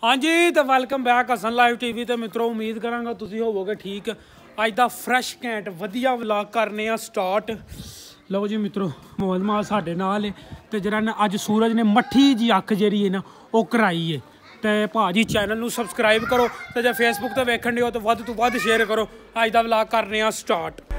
हाँ जी तो welcome back Hasan live TV. तो मित्रों उम्मीद करांगा तुसी होवोगे ठीक। अज दा फ्रैश घैंट वधिया व्लॉग करने आ स्टार्ट। लो जी मित्रों मोहम्मद माल साडे नाल है ते जरा ने अज सूरज ने मट्ठी जी अख जी है ना वो कराई है। तो भाजी चैनल नू सबसक्राइब करो तो जो फेसबुक तो वेखण डे हो तो वध शेयर करो। अज दा व्लॉग करने आ स्टार्ट।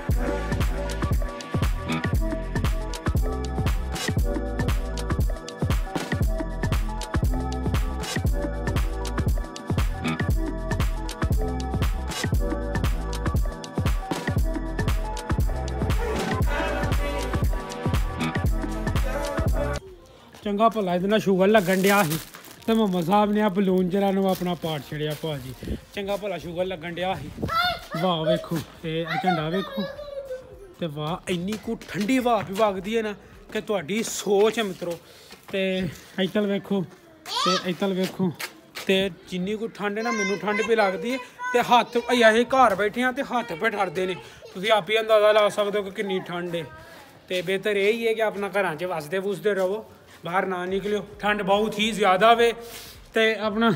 चंगा भला इतना शुगर लगन दिया ही तो मोहम्मद साहब ने बलून जरा अपना पार्ट छड़िया। भाजी चंगा भला शुगर लगन दिया ही। वाह वेखो ये झंडा वेखो तो वाह इन्नी को ठंडी हवा भी वगदी है ना कि तुहाडी सोच है मित्रों। तो इतल वेखो तो इतल वेखो तो जिन्नी को ठंड है ना मैनू ठंड भी लगती है। तो हत्थ अं घर बैठे हैं तो हत्थ पे ठरते हैं। तुम आप ही अंदाजा ला सकते हो कि कितनी ठंड है। तो बेहतर यही है कि अपना घर च वसदे वुसदे रहो, बाहर ना निकलो। ठंड बहुत ही ज़्यादा वे तो अपना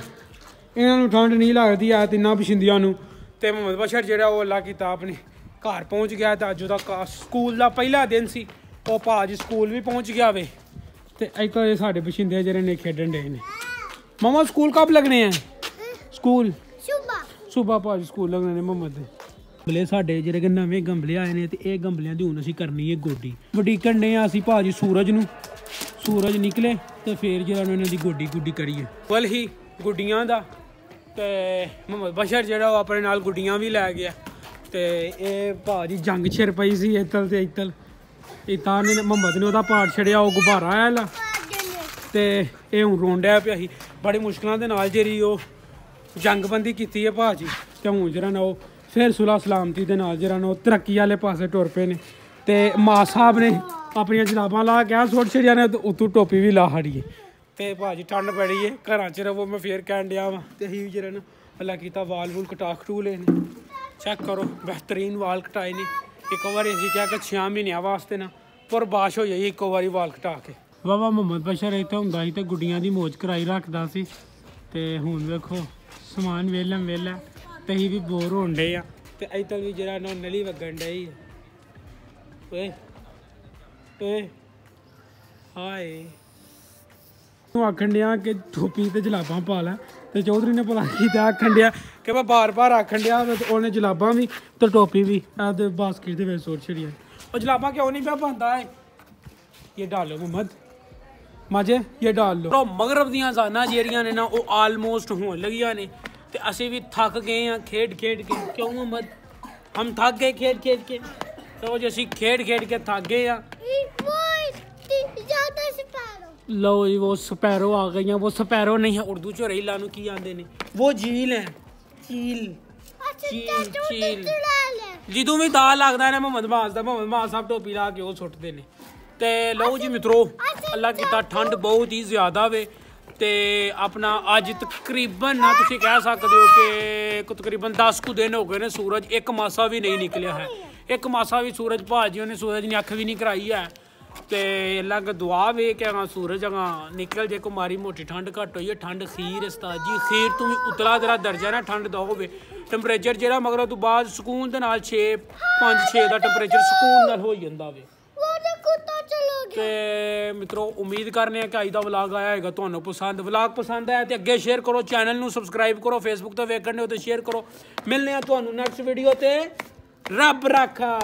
इन्हों ठंड नहीं लगती है तिना बछिंदियां। तो मोहम्मद बशर जो अल्लाह किता अपने घर पहुँच गया। तो अज का स्कूल का पहला दिन से वो भाज स्कूल भी पहुँच गया वे। तो एक साढ़े बछिंदे जरे ने खेडन डे ने। मामा स्कूल कब लगने हैं? स्कूल सुबह भाज स्कूल लगने ने मोहम्मद दे। गमले साढ़े जो नवे गमले आए हैं तो ये गमलियां की हूँ असीं करनी है गोडी। वडीकन डे असीं भाजी सूरज नूं। सूरज निकले तो फिर जो इन्हों की गोडी गुड्डी करिए बल ही गुड्डियां दा। तो मोहम्मद बशर जो अपने नाल गुड्डियां भी लै गया। तो ये भाजी जंग छिर पई सी इतल ते इतल इता ने मोहम्मद ने वह पार्ट छड़िया वो गुब्बारा आया। तो ये हूँ रोन डै पिया ही बड़ी मुश्किलों के नाल जी वो जंगबंदी की है भाजी। तो हूँ जरा ना वो फिर सुलह सलामती के नाल जरा ना तरक्की वाले पासे टुर पे ने। तो मां साहब ने अपन जलाबा ला क्या सुट छड़िया ने तो उतू टोपी भी ला खड़ी है। तो भाजी ठंड बड़ी है घर च रवो। मैं फिर कह दिया वा तो ही जरा ना अल्लाह किता वाल वूल कटा कटू ले ने। चेक करो बेहतरीन वाल कटाए ने। एक बार असीं क्या कि 6 महीनों वास्ते ना पर बाश हो जाई एक बारी वाल कटा के। वाह मोहम्मद बशर इतने होंदा सी ते गुड्डियां दी मौज कराई रखदा सी। ते हुण वेखो समान वेला वेला ते ही भी बोर होण डे आ। ते इतल भी जरा ना नली वगन डई है। हाय तू आखन दिया कि टोपी तो जलाबा पा लै। तो चौधरी ने भला की आखन दिया कि मैं बार बार आखन दिया तो उन्हें जलाबा भी तो टोपी भी बास्केट के सुट छड़िया। और जलाबा क्यों नहीं पे पाता है? ये डालो मोहम्मद माजे ये डाल लो। मगरब दियां जाना जेरियां ने ना वो आलमोस्ट होने लगियां ने। तो असी भी थक गए हैं खेड के। क्यों मोहम्मद हम थक गए खेड के। तो जो असी खेड के थक गए हैं। लो जी वो स्पैरो आ गई हैं। वो स्पैरो नहीं है उर्दू च रही लानू की आंदे ने वो झील है। चील चील जिदू भी दाल लगता है ना मोहम्मद मास साहब टोपी ला के वो सुटते ने। तो लो जी मित्रों अल्लाह किता ठंड बहुत ही ज़्यादा वे। तो अपना अज तकरीबन ना तुम कह सकते हो कि तकरीबन 10 कुछ दिन हो गए ने सूरज एक मासा भी नहीं निकलिया है। एक मासा भी सूरज भाजी ने सूरज ने अख भी नहीं कराई है। तो अल्लाह का दुआ वे कि अगर सूरज अगर निकल जे को मारी मोटी ठंड घट हुई है। ठंड खीर उस्ताद जी खीर तुम उतला तेरा दर्जा ना ठंड दा होवे। टैंपरेचर जो मगर तो बाद सुकून के नाल 5-6 का टैंपरेचर सुकून नाल हो जाता वे। तो मित्रों उम्मीद करने कि अज का व्लॉग आया है तुहानू पसंद। व्लॉग पसंद आया तो अगे शेयर करो, चैनल नू सबसक्राइब करो, फेसबुक तो वेखण तो शेयर करो। मिलने तुहानू नैक्सट वीडियो ते रब रखा।